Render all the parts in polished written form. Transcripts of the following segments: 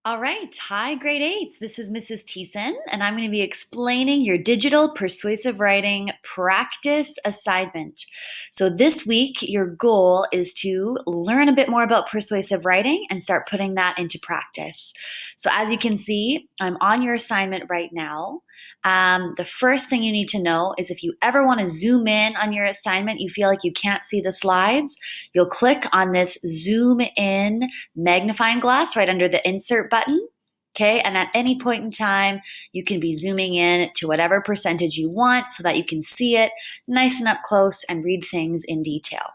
All right. Hi, grade eights. This is Mrs. Thiessen, and I'm going to be explaining your digital persuasive writing practice assignment. So, this week, your goal is to learn a bit more about persuasive writing and start putting that into practice. So, as you can see, I'm on your assignment right now. The first thing you need to know is if you ever want to zoom in on your assignment, you feel like you can't see the slides, you'll click on this zoom in magnifying glass right under the insert button. Okay, and at any point in time, you can be zooming in to whatever percentage you want so that you can see it nice and up close and read things in detail.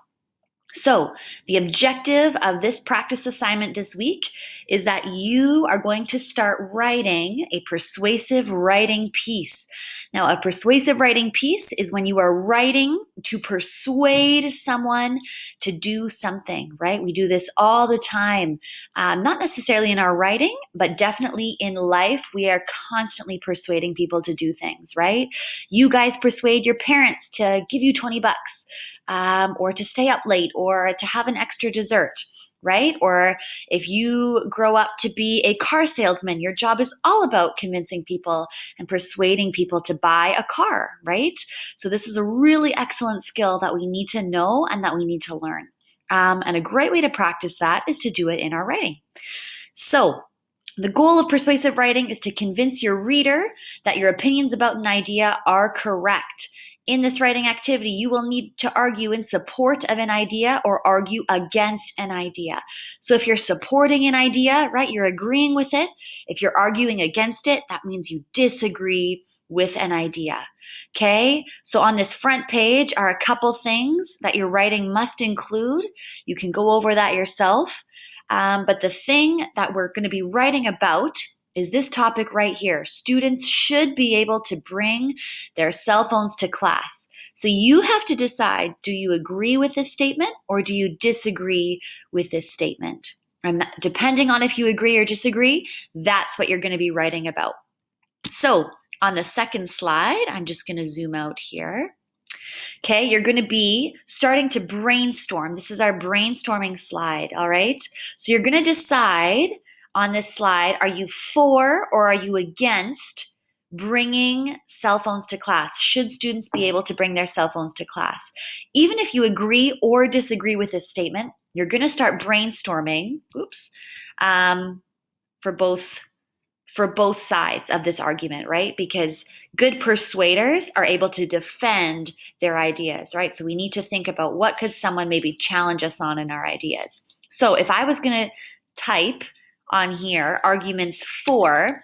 So, the objective of this practice assignment this week is that you are going to start writing a persuasive writing piece. Now, a persuasive writing piece is when you are writing to persuade someone to do something, right? We do this all the time, not necessarily in our writing, but definitely in life. We are constantly persuading people to do things, right? You guys persuade your parents to give you 20 bucks. Or to stay up late, or to have an extra dessert, right? Or if you grow up to be a car salesman, your job is all about convincing people and persuading people to buy a car, right? So this is a really excellent skill that we need to know and that we need to learn. And a great way to practice that is to do it in our writing. So the goal of persuasive writing is to convince your reader that your opinions about an idea are correct. In this writing activity, you will need to argue in support of an idea or argue against an idea. So if you're supporting an idea, right, you're agreeing with it. If you're arguing against it, that means you disagree with an idea. Okay, so on this front page are a couple things that your writing must include. You can go over that yourself. But the thing that we're going to be writing about is this topic right here. Students should be able to bring their cell phones to class. So you have to decide, do you agree with this statement or do you disagree with this statement? And depending on if you agree or disagree, that's what you're going to be writing about. So on the second slide, I'm just going to zoom out here. Okay, you're going to be starting to brainstorm. This is our brainstorming slide, all right? So you're going to decide on this slide, are you for or are you against bringing cell phones to class? Should students be able to bring their cell phones to class? Even if you agree or disagree with this statement, you're going to start brainstorming, for both sides of this argument, right? Because good persuaders are able to defend their ideas, right? So we need to think about what could someone maybe challenge us on in our ideas. So if I was going to type on here arguments for,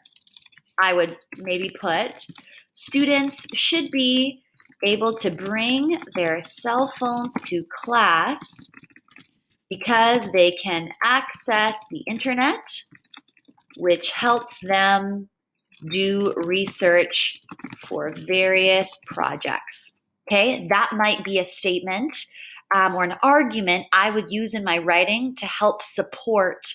I would maybe put students should be able to bring their cell phones to class because they can access the internet, which helps them do research for various projects. Okay, that might be a statement or an argument I would use in my writing to help support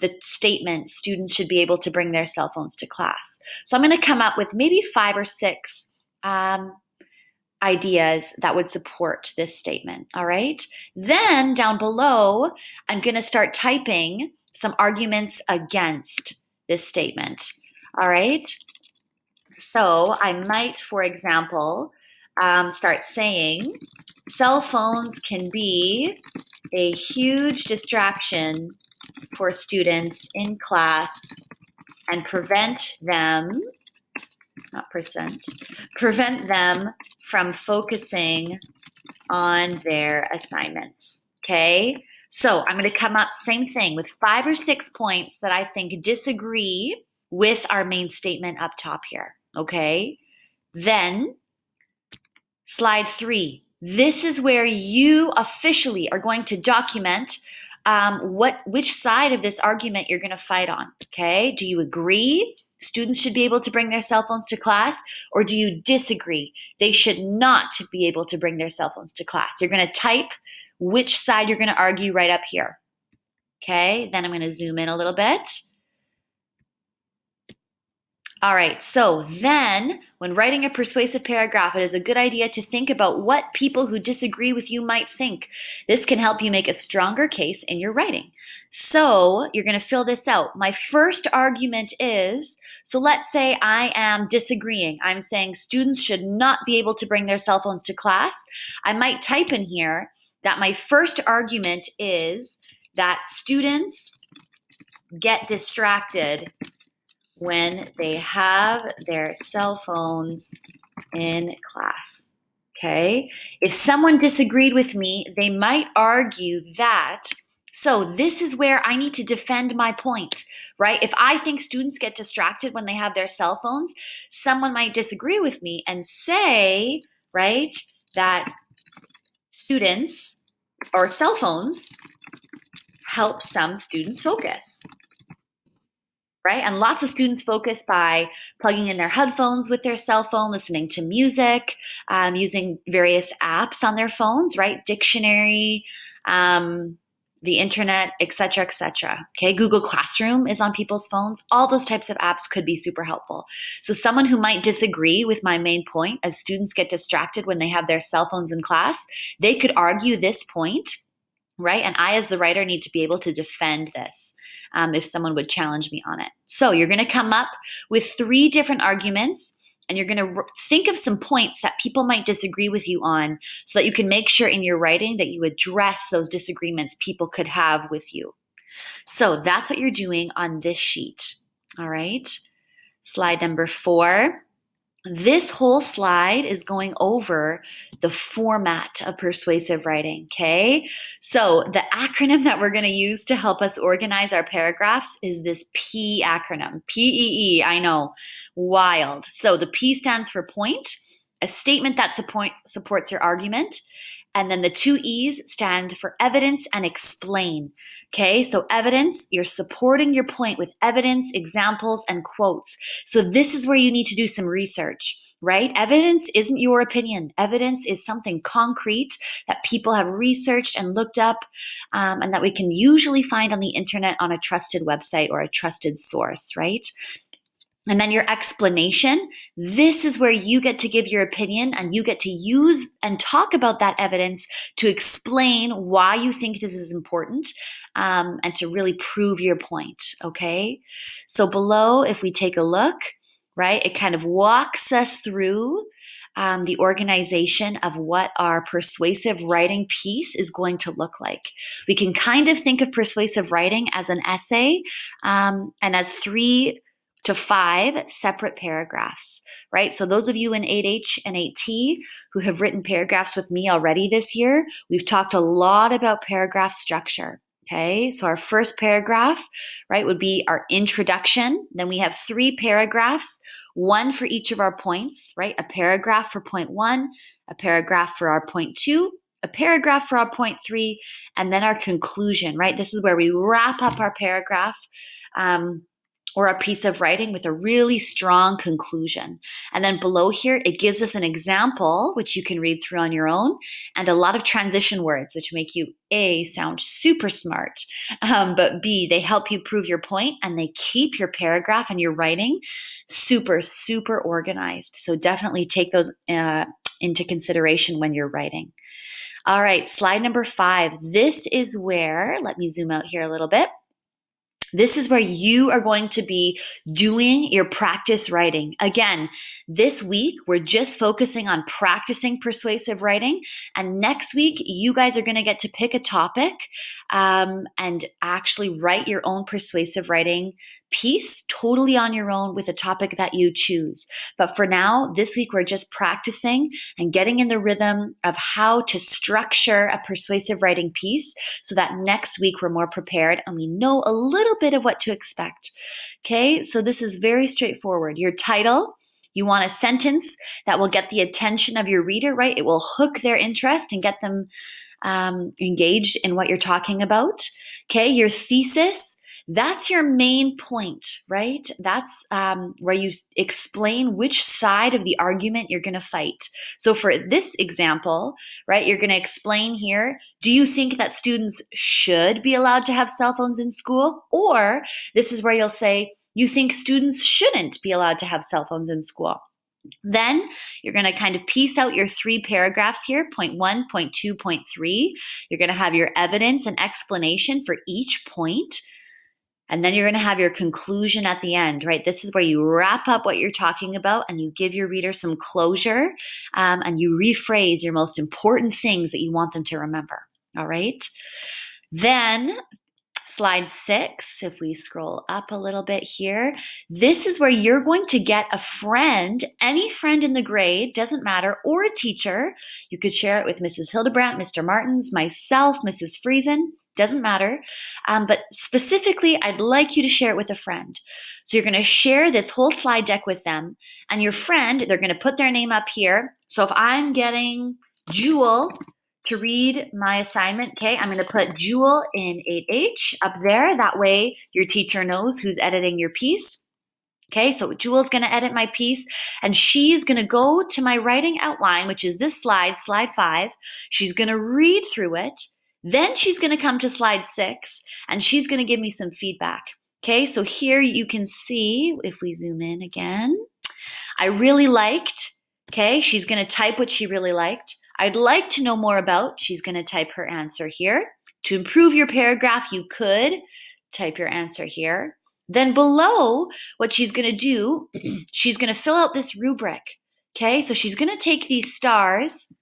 the statement students should be able to bring their cell phones to class. So I'm going to come up with maybe 5 or 6 ideas that would support this statement. All right. Then down below, I'm going to start typing some arguments against this statement. All right. So I might, for example, start saying cell phones can be a huge distraction for students in class and prevent them from focusing on their assignments. Okay, so I'm going to come up, same thing, with 5 or 6 points that I think disagree with our main statement up top here. Okay, then slide 3. This is where you officially are going to document which side of this argument you're going to fight on. Okay, do you agree students should be able to bring their cell phones to class, or do you disagree they should not be able to bring their cell phones to class? You're going to type which side you're going to argue right up here. Okay, then I'm going to zoom in a little bit. All right, so then when writing a persuasive paragraph, it is a good idea to think about what people who disagree with you might think. This can help you make a stronger case in your writing. So you're going to fill this out. My first argument is, so let's say I am disagreeing. I'm saying students should not be able to bring their cell phones to class. I might type in here that my first argument is that students get distracted when they have their cell phones in class. Okay? If someone disagreed with me, they might argue that, so this is where I need to defend my point, right? If I think students get distracted when they have their cell phones, someone might disagree with me and say, right, that students or cell phones help some students focus. Right? And lots of students focus by plugging in their headphones with their cell phone, listening to music, using various apps on their phones, right? Dictionary, the internet, etc., etc. Okay, Google Classroom is on people's phones. All those types of apps could be super helpful. So someone who might disagree with my main point, as students get distracted when they have their cell phones in class, they could argue this point, right? And I, as the writer, need to be able to defend this if someone would challenge me on it. So you're going to come up with 3 different arguments, and you're going to think of some points that people might disagree with you on so that you can make sure in your writing that you address those disagreements people could have with you. So that's what you're doing on this sheet. All right. Slide number 4. This whole slide is going over the format of persuasive writing, okay? So the acronym that we're going to use to help us organize our paragraphs is this P acronym, PEE. I know, wild. So the P stands for point, a statement that supports your argument. And then the 2 E's stand for evidence and explain. Okay, so evidence, you're supporting your point with evidence, examples, and quotes. So this is where you need to do some research, right? Evidence isn't your opinion. Evidence is something concrete that people have researched and looked up, and that we can usually find on the internet on a trusted website or a trusted source, right? And then your explanation, this is where you get to give your opinion and you get to use and talk about that evidence to explain why you think this is important, and to really prove your point, okay? So below, if we take a look, right, it kind of walks us through the organization of what our persuasive writing piece is going to look like. We can kind of think of persuasive writing as an essay, and as 3 to 5 separate paragraphs, right? So those of you in 8H and 8T who have written paragraphs with me already this year, we've talked a lot about paragraph structure, okay? So our first paragraph, right, would be our introduction. Then we have 3 paragraphs, 1 for each of our points, right? A paragraph for point 1, a paragraph for our point 2, a paragraph for our point 3, and then our conclusion, right? This is where we wrap up our paragraph, or a piece of writing with a really strong conclusion. And then below here, it gives us an example, which you can read through on your own, and a lot of transition words, which make you A, sound super smart, but B, they help you prove your point, and they keep your paragraph and your writing super, super organized. So definitely take those into consideration when you're writing. All right, slide number 5. This is where, let me zoom out here a little bit. This is where you are going to be doing your practice writing. Again, this week, we're just focusing on practicing persuasive writing. And next week, you guys are going to get to pick a topic, and actually write your own persuasive writing piece totally on your own with a topic that you choose. But for now, this week, we're just practicing and getting in the rhythm of how to structure a persuasive writing piece so that next week we're more prepared and we know a little bit of what to expect. Okay, so this is very straightforward. Your title, you want a sentence that will get the attention of your reader, right? It will hook their interest and get them engaged in what you're talking about. Okay, your thesis, That's your main point, right? That's where you explain which side of the argument you're going to fight. So for this example, right, you're going to explain here, do you think that students should be allowed to have cell phones in school? Or this is where you'll say, you think students shouldn't be allowed to have cell phones in school. Then you're going to kind of piece out your 3 paragraphs here, point 1, point 2, point 3. You're going to have your evidence and explanation for each point. And then you're going to have your conclusion at the end, right? This is where you wrap up what you're talking about and you give your reader some closure, and you rephrase your most important things that you want them to remember, all right? Then slide 6, if we scroll up a little bit here, this is where you're going to get a friend, any friend in the grade, doesn't matter, or a teacher. You could share it with Mrs. Hildebrandt, Mr. Martins, myself, Mrs. Friesen, doesn't matter. But specifically, I'd like you to share it with a friend. So you're going to share this whole slide deck with them, and your friend, they're going to put their name up here. So if I'm getting Jewel to read my assignment, okay, I'm going to put Jewel in 8H up there. That way your teacher knows who's editing your piece. Okay, so Jewel's going to edit my piece, and she's going to go to my writing outline, which is this slide, slide 5. She's going to read through it. Then she's going to come to slide 6, and she's going to give me some feedback. Okay, so here you can see, if we zoom in again, I really liked, okay, she's going to type what she really liked. I'd like to know more about, she's going to type her answer here. To improve your paragraph, you could type your answer here. Then below, what she's going to do, she's going to fill out this rubric. Okay, so she's going to take these stars,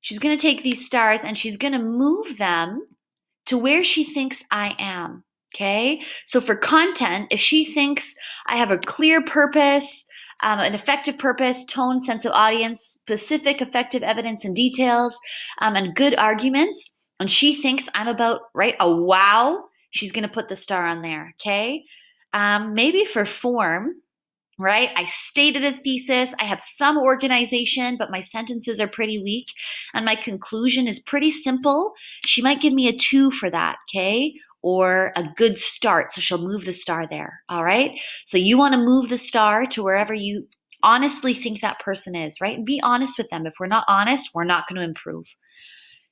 she's going to take these stars and she's going to move them to where she thinks I am. Okay, so for content, if she thinks I have a clear purpose, an effective purpose, tone, sense of audience, specific effective evidence and details, and good arguments, and she thinks I'm about, right, a wow, she's going to put the star on there, okay? Maybe for form, right, I stated a thesis, I have some organization, but my sentences are pretty weak, and my conclusion is pretty simple. She might give me a 2 for that, okay? Or a good start, so she'll move the star there, all right? So you want to move the star to wherever you honestly think that person is, right? And be honest with them. If we're not honest, we're not going to improve,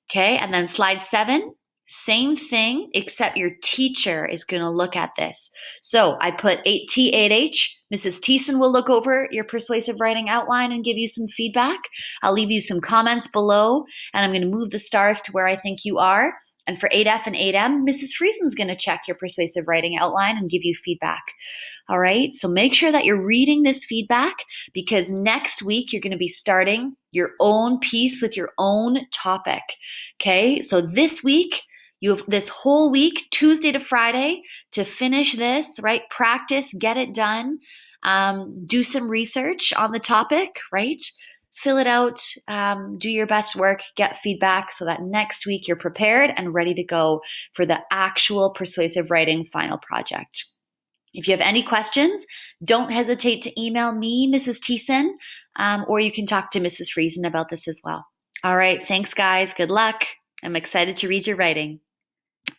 okay? And then slide 7, same thing, except your teacher is going to look at this. So I put T8H. Mrs. Thiessen will look over your persuasive writing outline and give you some feedback. I'll leave you some comments below, and I'm going to move the stars to where I think you are. And for 8F and 8M, Mrs. Friesen's going to check your persuasive writing outline and give you feedback. All right, so make sure that you're reading this feedback, because next week you're going to be starting your own piece with your own topic. Okay, so this week, you have this whole week, Tuesday to Friday, to finish this, right? Practice, get it done, do some research on the topic, right? Fill it out, do your best work, get feedback so that next week you're prepared and ready to go for the actual persuasive writing final project. If you have any questions, don't hesitate to email me, Mrs. Thiessen, or you can talk to Mrs. Friesen about this as well. All right, thanks guys, good luck. I'm excited to read your writing.